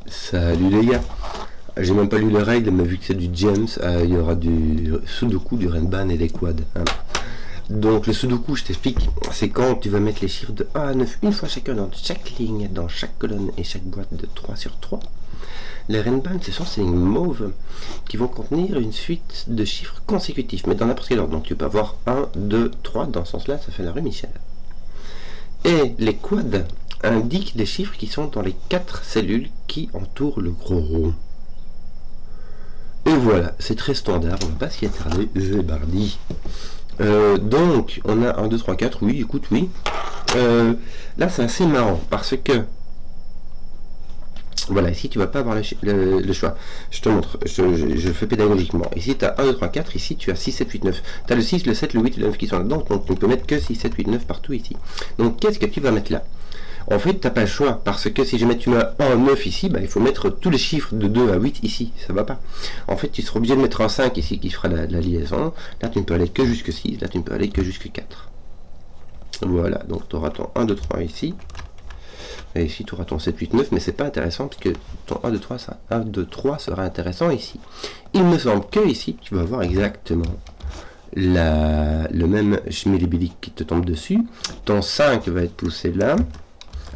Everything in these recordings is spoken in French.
Salut les gars, j'ai même pas lu les règles, mais vu que c'est du James, il y aura du Sudoku, du Renban et des quads. Hein. Donc le Sudoku, je t'explique, c'est quand tu vas mettre les chiffres de 1 à 9 une fois chacun dans chaque ligne, dans chaque colonne et chaque boîte de 3 sur 3. Les Renban, ce sont ces lignes mauves qui vont contenir une suite de chiffres consécutifs, mais dans n'importe quel ordre. Donc tu peux avoir 1, 2, 3, dans ce sens-là, ça fait la rue Michel. Et les quads indiquent les chiffres qui sont dans les 4 cellules qui entourent le gros rond. Et voilà, c'est très standard, on va pas s'y attarder, Zébardi. Donc, on a 1, 2, 3, 4, oui, écoute, oui. Là, c'est assez marrant, parce que, voilà, ici, tu vas pas avoir le choix. Je te montre, je le fais pédagogiquement. Ici, tu as 1, 2, 3, 4, ici, tu as 6, 7, 8, 9. Tu as le 6, le 7, le 8 et le 9 qui sont là-dedans, donc tu ne peux mettre que 6, 7, 8, 9 partout ici. Donc, qu'est-ce que tu vas mettre là? En fait, tu n'as pas le choix, parce que si jamais tu mets 1, 9 ici, bah, il faut mettre tous les chiffres de 2 à 8 ici, ça va pas. En fait, tu seras obligé de mettre un 5 ici qui fera la liaison. Là, tu ne peux aller que jusque 6, là, tu ne peux aller que jusque 4. Voilà, donc tu auras ton 1, 2, 3 ici. Et ici, tu auras ton 7, 8, 9, mais c'est pas intéressant, puisque ton 1, 2, 3, 1, 2, 3 sera intéressant ici. Il me semble que ici, tu vas avoir exactement le même schmilblick qui te tombe dessus. Ton 5 va être poussé là.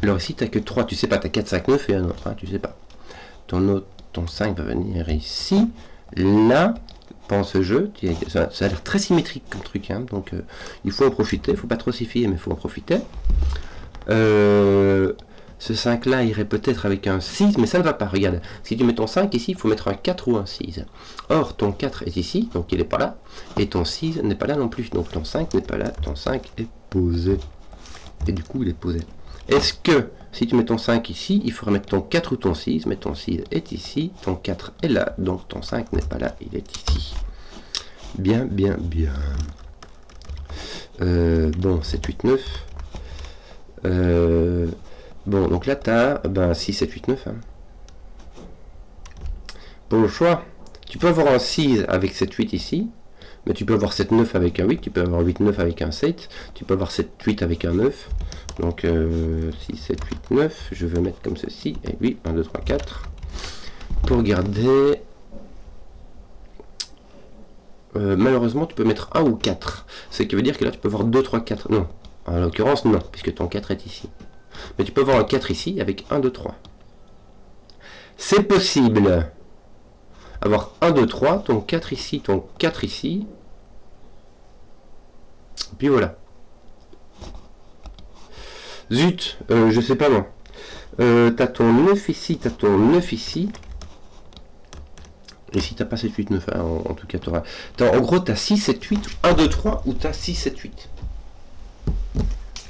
Alors ici, tu n'as que 3, tu sais pas, tu as 4, 5, 9 et un autre, hein, tu sais pas. Ton 5 va venir ici, là, pendant ce jeu, ça a l'air très symétrique comme truc, hein, donc il faut en profiter, il faut pas trop s'y fier, mais il faut en profiter. Ce 5 là irait peut-être avec un 6, mais ça ne va pas, regarde. Si tu mets ton 5 ici, il faut mettre un 4 ou un 6. Or, ton 4 est ici, donc il n'est pas là, et ton 6 n'est pas là non plus, donc ton 5 n'est pas là, ton 5 est posé. Et du coup, il est posé. Est-ce que, si tu mets ton 5 ici, il faudra mettre ton 4 ou ton 6, mais ton 6 est ici, ton 4 est là, donc ton 5 n'est pas là, il est ici. Bien, bien, bien. Bon, 7, 8, 9. Bon, donc là, tu as 6, 7, 8, 9. Hein. Pour le choix, tu peux avoir un 6 avec 7, 8 ici, mais tu peux avoir 7, 9 avec un 8, tu peux avoir 8, 9 avec un 7, tu peux avoir 7, 8 avec un 9. Donc 6, 7, 8, 9, je vais mettre comme ceci, et oui, 1, 2, 3, 4. Pour garder, malheureusement, tu peux mettre 1 ou 4. Ce qui veut dire que là, tu peux avoir 2, 3, 4. Non, en l'occurrence, non, puisque ton 4 est ici. Mais tu peux avoir un 4 ici avec 1, 2, 3. C'est possible. Avoir 1, 2, 3, ton 4 ici, ton 4 ici. Et puis voilà. Zut, je sais pas moi. T'as ton 9 ici, t'as ton 9 ici. Et si t'as pas 7, 8, 9, hein, en tout cas t'auras. En gros, t'as 6, 7, 8, 1, 2, 3, ou t'as 6, 7, 8.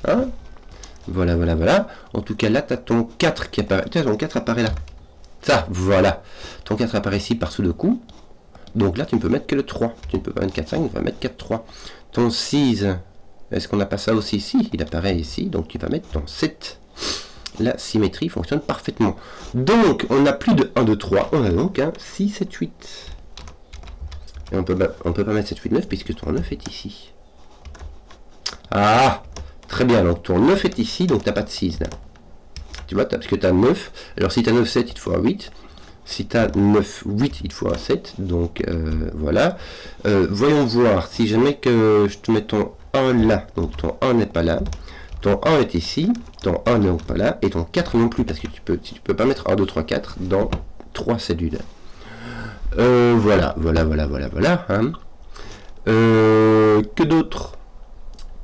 Hein? Voilà, voilà, voilà. En tout cas, là, t'as ton 4 qui apparaît. Tiens, ton 4 apparaît là. Ça, voilà. Ton 4 apparaît ici par sous le coup. Donc là, tu ne peux mettre que le 3. Tu ne peux pas mettre 4, 5, tu vas mettre 4, 3. Ton 6, est-ce qu'on n'a pas ça aussi ici? Il apparaît ici, donc tu vas mettre ton 7. La symétrie fonctionne parfaitement. Donc, on n'a plus de 1, 2, 3. On a donc un 6, 7, 8. Et on peut pas mettre 7, 8, 9 puisque ton 9 est ici. Ah, très bien. Donc, ton 9 est ici, donc tu n'as pas de 6 là. Tu vois, parce que tu as 9. Alors, si tu as 9, 7, il te faut un 8. Si tu as 9, 8, il te faut un 7. Donc, voilà. Voyons voir. Si jamais que je te mets ton 1 là, donc ton 1 n'est pas là. Ton 1 est ici, ton 1 n'est pas là, et ton 4 non plus, parce que tu peux pas mettre 1, 2, 3, 4 dans 3 cellules. Voilà. Hein. Que d'autre?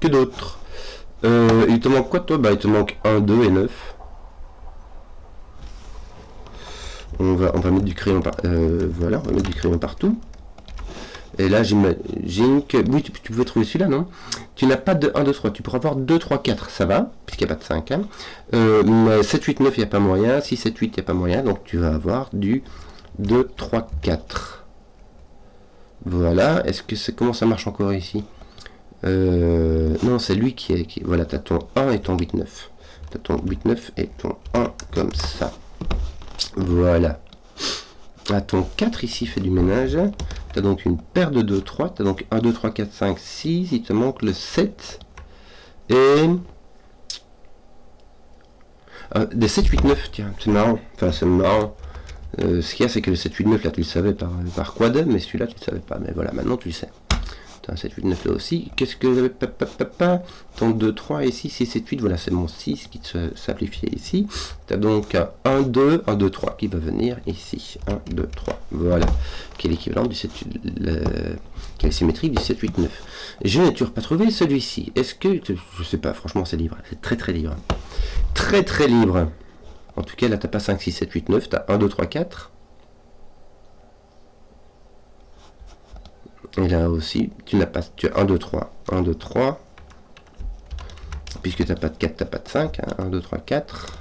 Il te manque quoi, toi? Il te manque 1, 2 et 9. On va mettre du crayon voilà, on va mettre du crayon partout. Et là, j'imagine que... Oui, tu pouvais trouver celui-là, non? Tu n'as pas de 1, 2, 3. Tu pourras avoir 2, 3, 4. Ça va, puisqu'il n'y a pas de 5. Hein. Mais 7, 8, 9, il n'y a pas moyen. 6, 7, 8, il n'y a pas moyen. Donc, tu vas avoir du 2, 3, 4. Voilà. Est-ce que comment ça marche encore ici? Non, c'est lui qui est... Voilà, tu as ton 1 et ton 8, 9. Tu as ton 8, 9 et ton 1 comme ça. Voilà. Ah, ton 4 ici fait du ménage. Tu as donc une paire de 2, 3. Tu as donc 1, 2, 3, 4, 5, 6. Il te manque le 7. Et... Des 7, 8, 9, tiens, c'est marrant. Enfin, c'est marrant. Ce qu'il y a, c'est que le 7, 8, 9, là, tu le savais par quad, mais celui-là, tu le savais pas. Mais voilà, maintenant, tu le sais. Tu as un 7, 8, 9 là aussi. Qu'est-ce que... Ton 2, 3 ici, 6, 7, 8, voilà, c'est mon 6 qui se simplifiait ici. Tu as donc un 1, 2, 1, 2, 3 qui va venir ici. 1, 2, 3, voilà. Qui est l'équivalent du 7, qui est symétrique du 7, 8, 9. Je n'ai toujours pas trouvé celui-ci. Est-ce que... Je sais pas, franchement, c'est libre. C'est très, très libre. Très, très libre. En tout cas, là, tu n'as pas 5, 6, 7, 8, 9. Tu as 1, 2, 3, 4. Et là aussi, tu n'as pas... Tu as 1, 2, 3. 1, 2, 3. Puisque tu n'as pas de 4, tu n'as pas de 5. Hein. 1, 2, 3, 4.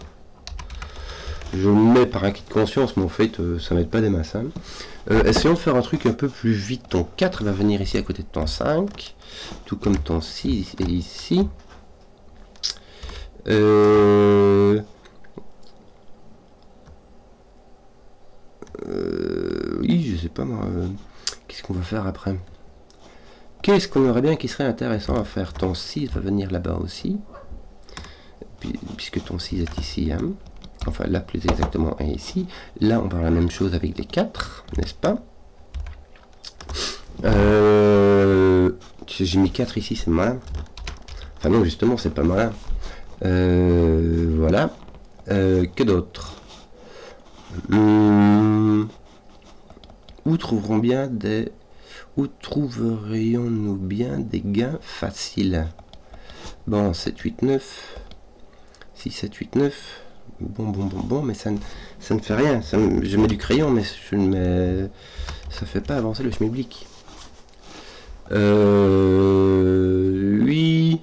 Je mets par acquis de conscience, mais en fait, ça m'aide pas des masses. Hein. Essayons de faire un truc un peu plus vite. Ton 4 va venir ici à côté de ton 5. Tout comme ton 6 est ici. Oui, je sais pas moi. Qu'est-ce qu'on va faire après? Qu'est-ce qu'on aurait bien qui serait intéressant à faire? Ton 6 va venir là-bas aussi. Puisque ton 6 est ici. Hein. Enfin, là, plus exactement, est ici. Là, on va avoir la même chose avec les 4, n'est-ce pas? J'ai mis 4 ici, c'est malin. Enfin non, justement, c'est pas malin. Voilà. Que d'autre? Où trouverions-nous bien des gains faciles? Bon, 7, 8, 9. 6, 7, 8, 9. Bon, mais ça ne fait rien. Je mets du crayon, mais ça fait pas avancer le schmilblick. Oui.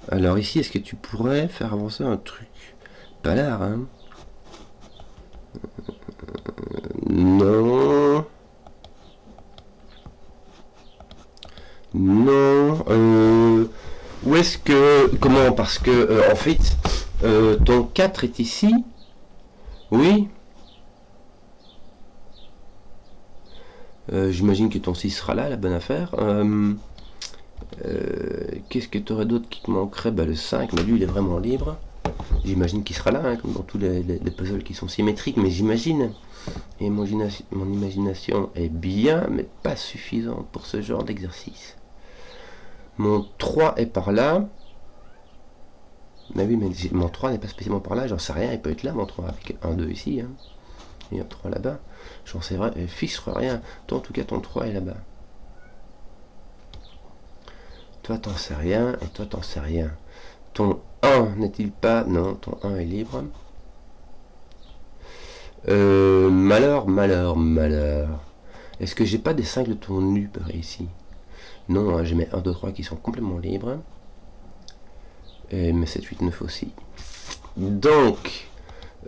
Alors ici, est-ce que tu pourrais faire avancer un truc? Pas l'air, hein? Non. Non. Où est-ce que... Comment? Parce que, en fait, ton 4 est ici. Oui. J'imagine que ton 6 sera là, la bonne affaire. Qu'est-ce que tu aurais d'autre qui te manquerait? Bah, le 5, mais lui, il est vraiment libre. J'imagine qu'il sera là, hein, comme dans tous les puzzles qui sont symétriques, mais j'imagine. Et mon imagination est bien, mais pas suffisante pour ce genre d'exercice. Mon 3 est par là. Mais oui, mais mon 3 n'est pas spécialement par là, j'en sais rien, il peut être là, mon 3, avec un 2 ici, hein. Et un 3 là-bas. J'en sais fixe rien. Toi, en tout cas, ton 3 est là-bas. Toi, t'en sais rien, et toi, t'en sais rien. Ton 1 n'est-il pas... Non, ton 1 est libre. Malheur. Est-ce que j'ai pas des 5 de ton nu ici? Non, hein, j'ai mes 1, 2, 3 qui sont complètement libres. Et mes 7, 8, 9 aussi. Donc,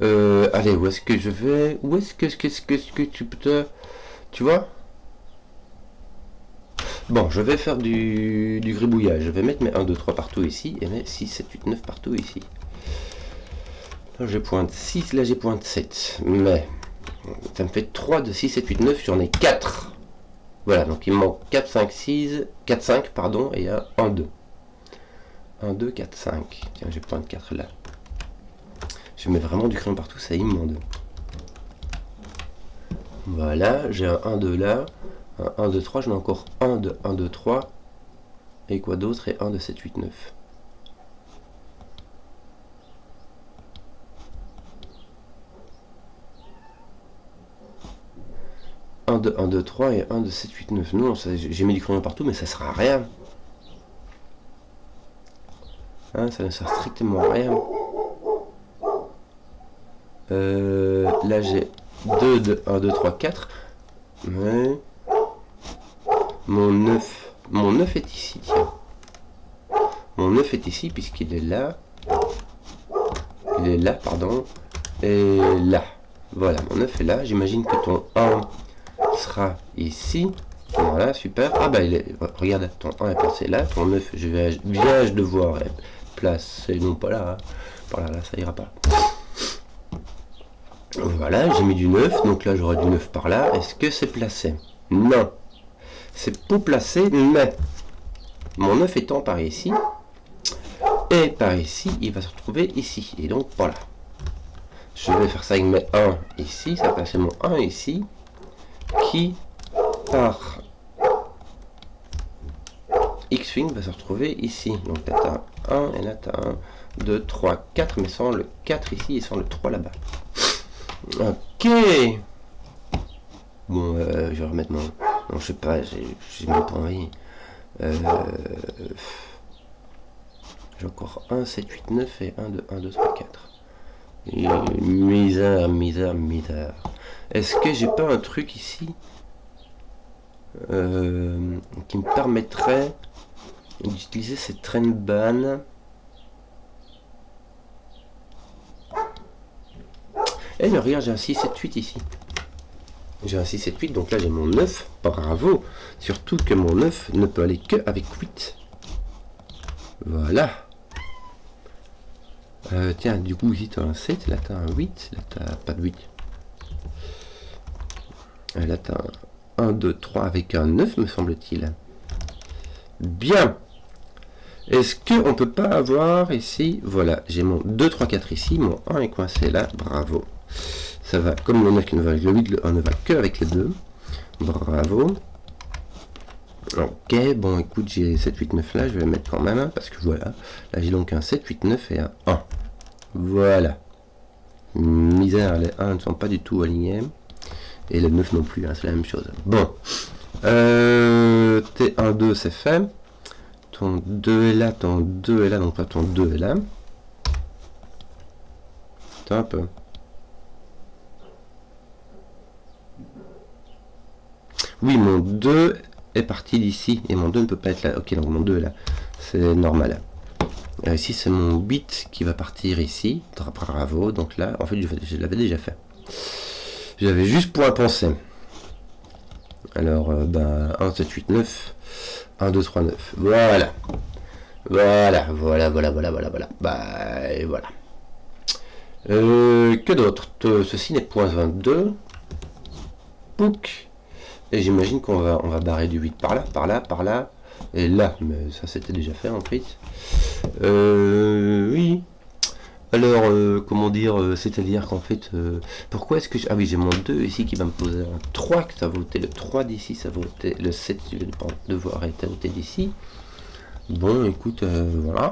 allez, où est-ce que je vais? Où est-ce que tu peux... Tu vois? Bon, je vais faire du gribouillage. Je vais mettre mes 1, 2, 3 partout ici et mes 6, 7, 8, 9 partout ici. Là, j'ai pointe 6, là, j'ai pointe 7. Mais ça me fait 3 de 6, 7, 8, 9. J'en ai 4. Voilà, donc il me manque 4, 5, 6, 4, 5, pardon, et il y a 1, 2. 1, 2, 4, 5. Tiens, j'ai pointe 4 là. Je mets vraiment du crayon partout, c'est immonde. Voilà, j'ai un 1, 2 là. Un 1, 2, 3, j'en ai encore 1 de 1, 2, 3. Et quoi d'autre? Et 1 de 7, 8, 9. Un de 1, 2, 3 et 1 de 7, 8, 9. Non, j'ai mis du crayon partout, mais ça sert à rien. Hein, ça ne sert strictement à rien. Là, j'ai 2 de 1, 2, 3, 4. Ouais. Mon 9 est ici, tiens. Mon 9 est ici, puisqu'il est là. Il est là, pardon. Et là. Voilà, mon 9 est là. J'imagine que ton 1 sera ici. Voilà, super. Ah bah, regarde, ton 1 est placé là. Ton 9, je devoir être placé, non pas là. Hein. Par là, ça ira pas. Voilà, j'ai mis du 9. Donc là, j'aurai du 9 par là. Est-ce que c'est placé? Non. C'est pour placer, mais mon 9 étant par ici, Et par ici, il va se retrouver ici. Et donc, voilà. Je vais faire ça avec mes 1 ici. Ça va passer mon 1 ici. Qui, par X-Wing, va se retrouver ici. Donc là, tu as 1 et là, tu as 1, 2, 3, 4. Mais sans le 4 ici et sans le 3 là-bas. Ok. Bon, je vais remettre mon... Non, je sais pas, j'ai même pas envie. J'ai encore 1, 7, 8, 9 et 1, 2, 1, 2, 3, 4. Et misère. Est-ce que j'ai pas un truc ici qui me permettrait d'utiliser cette train ban? Eh mais regarde, j'ai un 6, 7, 8 ici. J'ai un 6, 7, 8, donc là j'ai mon 9. Bravo. Surtout que mon 9 ne peut aller que avec 8. Voilà. Tiens, du coup, ici tu as un 7, là tu as un 8, là tu n'as pas de 8. Là tu as un 1, 2, 3 avec un 9, me semble-t-il. Bien. Est-ce qu'on peut pas avoir ici, voilà, j'ai mon 2, 3, 4 ici, mon 1 est coincé là, bravo. Ça va, comme le 9 qui ne va avec le 8, le 1 ne va que avec les 2. Bravo. Ok, bon écoute, j'ai 7, 8, 9 là, je vais le mettre quand même, parce que voilà, là j'ai donc un 7, 8, 9 et un 1. Voilà. Misère, les 1 ne sont pas du tout alignés. Et le 9 non plus, hein, c'est la même chose. Bon. T1, 2, c'est fait. Ton 2 est là, ton 2 est là, donc là ton 2 est là. Attends un peu. Oui, mon 2 est parti d'ici, et mon 2 ne peut pas être là. Ok, donc mon 2 est là. C'est normal. Ici, c'est mon 8 qui va partir ici. Bravo. Donc là, en fait, je l'avais déjà fait. J'avais juste pour à penser. Alors, 1, 7, 8, 9. 1, 2, 3, 9. Voilà. Voilà. Bah, et voilà. Que d'autre? Ceci n'est point 22. Pouc. Et j'imagine qu'on va barrer du 8 par là. Et là, mais ça c'était déjà fait en fait. Oui. Alors, comment dire, c'est-à-dire qu'en fait, pourquoi est-ce que... Ah oui, j'ai mon 2 ici qui va me poser un 3, que ça va voter le 3 d'ici, ça va voter le 7, je vais devoir arrêter à voter d'ici. Bon, écoute, voilà.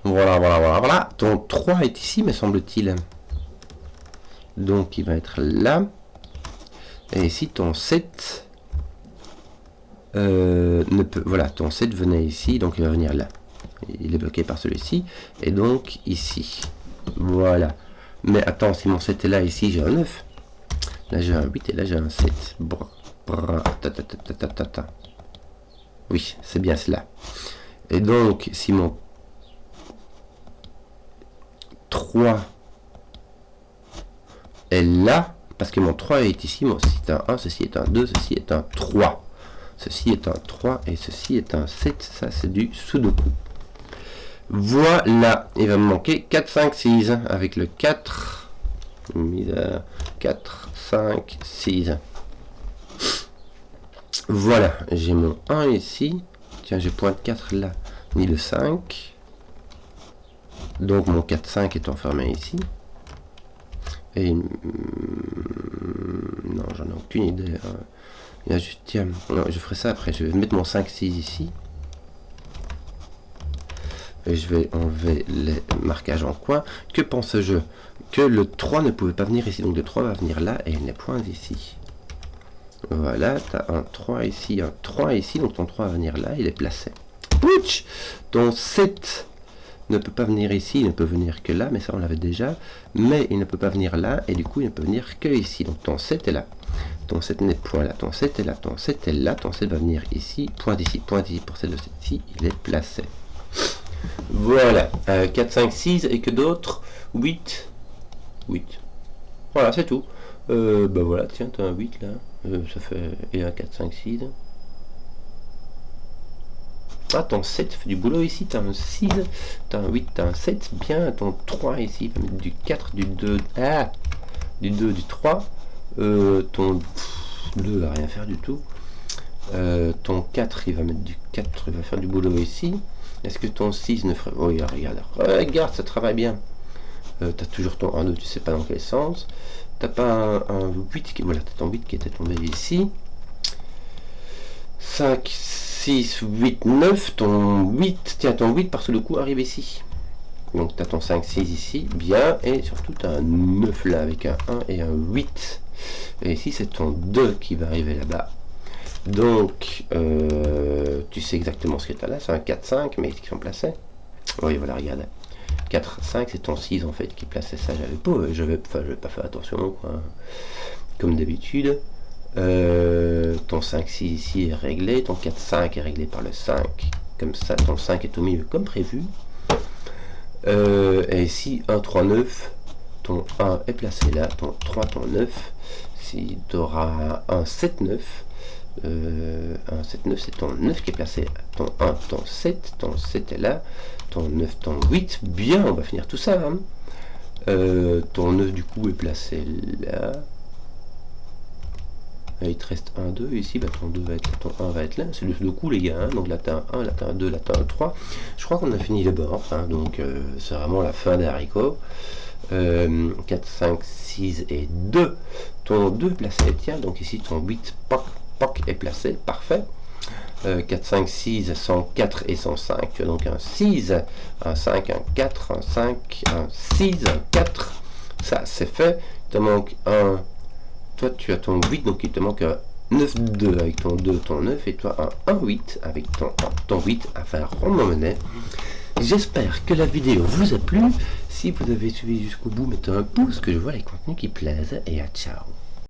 Voilà. Ton 3 est ici, me semble-t-il. Donc, il va être là. Et ici, ton 7... ne peut... Voilà, ton 7 venait ici, donc il va venir là. Il est bloqué par celui-ci. Et donc, ici. Voilà. Mais attends, si mon 7 est là, ici, j'ai un 9. Là, j'ai un 8 et là, j'ai un 7. Oui, c'est bien cela. Et donc, si mon 3 est là, parce que mon 3 est ici, moi, ceci est un 1, ceci est un 2, ceci est un 3. Ceci est un 3 et ceci est un 7. Ça, c'est du Sudoku. Voilà. Il va me manquer 4, 5, 6. Avec le 4. 4, 5, 6. Voilà. J'ai mon 1 ici. Tiens, j'ai point de 4 là. Ni le 5. Donc, mon 4, 5 est enfermé ici. Et... non, j'en ai aucune idée. Il y a juste, tiens, non, je ferai ça après. Je vais mettre mon 5, 6 ici. Et je vais enlever les marquages en coin. Que pense-je? Que le 3 ne pouvait pas venir ici. Donc le 3 va venir là et il n'est point ici. Voilà, tu as un 3 ici, un 3 ici. Donc ton 3 va venir là, il est placé. Ouch! Ton 7 ne peut pas venir ici, il ne peut venir que là, mais ça on l'avait déjà. Mais il ne peut pas venir là et du coup il ne peut venir que ici. Donc ton 7 est là. Ton 7 n'est point là, ton 7 est là, ton 7 est là, ton 7 va venir ici, point d'ici pour celle de cette-ci, il est placé. Voilà, 4, 5, 6 et que d'autres 8. Voilà, c'est tout. Bah voilà, tiens, t'as un 8 là, ça fait, et un 4, 5, 6. Ah, ton 7 fait du boulot ici, t'as un 6, t'as un 8, t'as un 7, bien, ton 3 ici, il va mettre du 4, du 2, du 2, du 3. Ton 2 va rien faire du tout. Ton 4 il va mettre du 4, il va faire du boulot ici. Est-ce que ton 6 ne ferait... Oui, regarde, ça travaille bien. Tu as toujours ton 1, 2, tu sais pas dans quel sens. T'as pas un 8 qui... Voilà, tu as ton 8 qui était tombé ici. 5, 6, 8, 9. Ton 8, tiens, ton 8 par-dessus le coup arrive ici. Donc tu as ton 5, 6 ici, bien. Et surtout, tu as un 9 là avec un 1 et un 8. Et ici, c'est ton 2 qui va arriver là-bas. Donc, tu sais exactement ce que tu as là. C'est un 4, 5, mais qui sont placés. Oui, voilà, regarde. 4, 5, c'est ton 6 en fait qui plaçait ça. J'avais pas fait attention, quoi. Comme d'habitude. Ton 5, 6 ici est réglé. Ton 4, 5 est réglé par le 5. Comme ça, ton 5 est au milieu comme prévu. Et ici, 1, 3, 9. Ton 1 est placé là. Ton 3, ton 9. Si tu auras un 7, 9. 1, 7, 9, c'est ton 9 qui est placé. Ton 1, ton 7 est là. Ton 9, ton 8. Bien, on va finir tout ça. Hein. Ton 9 du coup est placé là. Et il te reste 1, 2. Ici, bah, ton 2 va être là, ton 1 va être là. C'est le coup, les gars. Hein. Donc là, tu as un 1, là, tu as un 2, là, tu as un 3. Je crois qu'on a fini le bord. Hein. Donc, c'est vraiment la fin des haricots. 4, 5, 6 et 2. Ton 2 est placé. Tiens, donc ici, ton 8, poc, poc est placé. Parfait. 4, 5, 6, 104 et 105. Tu as donc un 6, un 5, un 4, un 5, un 6, un 4. Ça, c'est fait. Il te manque un... Toi, tu as ton 8, donc il te manque un 9, 2 avec ton 2, ton 9. Et toi, un 1, 8 avec ton 8 à faire rond en monnaie. J'espère que la vidéo vous a plu. Si vous avez suivi jusqu'au bout, mettez un pouce, que je vois les contenus qui plaisent. Et à ciao.